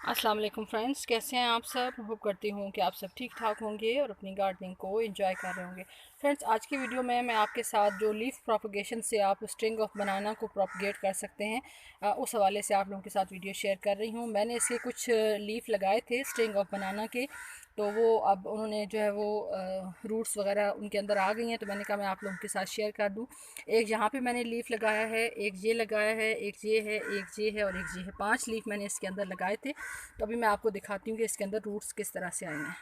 अस्सलाम वालेकुम फ्रेंड्स, कैसे हैं आप सब। होप करती हूँ कि आप सब ठीक ठाक होंगे और अपनी गार्डनिंग को एंजॉय कर रहे होंगे। फ्रेंड्स, आज की वीडियो में मैं आपके साथ जो लीफ प्रोपगेशन से आप स्ट्रिंग ऑफ बनाना को प्रोपगेट कर सकते हैं उस हवाले से आप लोगों के साथ वीडियो शेयर कर रही हूँ। मैंने इसके कुछ लीफ लगाए थे स्ट्रिंग ऑफ बनाना के, तो वो अब उन्होंने जो है वो रूट्स वगैरह उनके अंदर आ गई हैं, तो मैंने कहा मैं आप लोगों के साथ शेयर कर दूँ। एक यहाँ पे मैंने लीफ लगाया है, एक ये लगाया है, एक ये है, एक ये है और एक ये है। 5 लीफ मैंने इसके अंदर लगाए थे। तो अभी मैं आपको दिखाती हूँ कि इसके अंदर रूट्स किस तरह से आए हैं।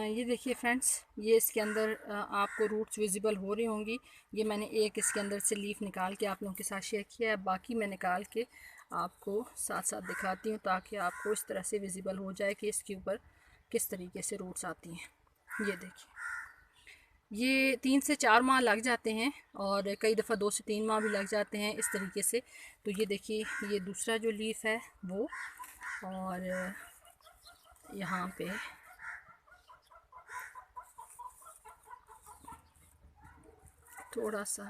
ये देखिए फ्रेंड्स, ये इसके अंदर आपको रूट्स विजिबल हो रही होंगी। ये मैंने एक इसके अंदर से लीफ निकाल के आप लोगों के साथ शेयर किया है, बाकी मैं निकाल के आपको साथ साथ दिखाती हूँ ताकि आपको इस तरह से विजिबल हो जाए कि इसके ऊपर किस तरीके से रूट्स आती हैं। ये देखिए, ये 3 से 4 माह लग जाते हैं और कई दफ़ा 2 से 3 माह भी लग जाते हैं इस तरीके से। तो ये देखिए, ये दूसरा जो लीफ है वो, और यहाँ पे थोड़ा सा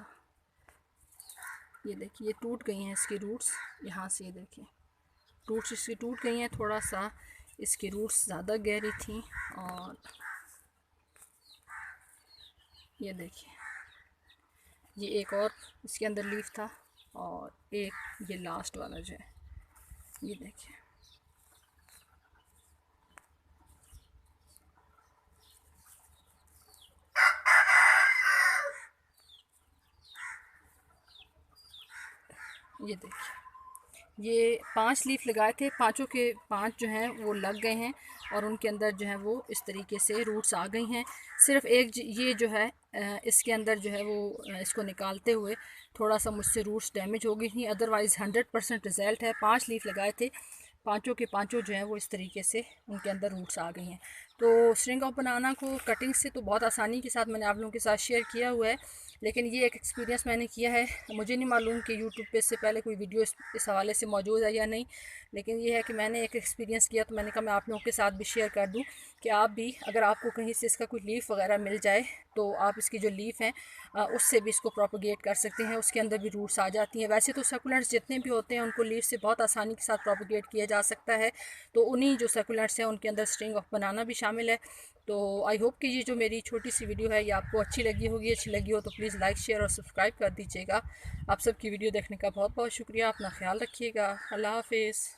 ये देखिए, ये टूट गई हैं इसकी रूट्स। यहाँ से ये देखिए, रूट्स इसकी टूट गई हैं। थोड़ा सा इसकी रूट्स ज़्यादा गहरी थी। और ये देखिए, ये एक और इसके अंदर लीफ था और एक ये लास्ट वाला जो है, ये देखिए। ये देखिए, ये 5 लीफ लगाए थे, पांचों के 5 जो हैं वो लग गए हैं और उनके अंदर जो है वो इस तरीके से रूट्स आ गई हैं। सिर्फ एक ये जो है इसके अंदर जो है वो इसको निकालते हुए थोड़ा सा मुझसे रूट्स डैमेज हो गई थी, अदरवाइज़ 100% रिज़ल्ट है। 5 लीफ लगाए थे, पांचों के पांचों जो हैं वो इस तरीके से उनके अंदर रूट्स आ गई हैं। तो स्ट्रिंग ऑफ बनाना को कटिंग से तो बहुत आसानी के साथ मैंने आप लोगों के साथ शेयर किया हुआ है, लेकिन ये एक एक्सपीरियंस मैंने किया है। मुझे नहीं मालूम कि यूट्यूब पे इससे पहले कोई वीडियो इस हवाले से मौजूद है या नहीं, लेकिन ये है कि मैंने एक एक्सपीरियंस किया, तो मैंने कहा मैं आप लोगों के साथ भी शेयर कर दूं कि आप भी, अगर आपको कहीं से इसका कोई लीफ वगैरह मिल जाए तो आप इसकी जो लीफ हैं उससे भी इसको प्रोपोगेट कर सकते हैं। उसके अंदर भी रूट्स आ जाती हैं। वैसे तो सकुलेंट्स जितने भी होते हैं उनको लीफ से बहुत आसानी के साथ प्रोपोगेट किया जा सकता है, तो उन्हीं जो सकुलेंट्स हैं उनके अंदर स्ट्रिंग ऑफ बनाना भी शामिल है। तो आई होप कि ये जो मेरी छोटी सी वीडियो है ये आपको अच्छी लगी होगी। अच्छी लगी हो तो प्लीज़ लाइक शेयर और सब्सक्राइब कर दीजिएगा। आप सबकी वीडियो देखने का बहुत बहुत शुक्रिया। अपना ख्याल रखिएगा। अल्लाह हाफिज़।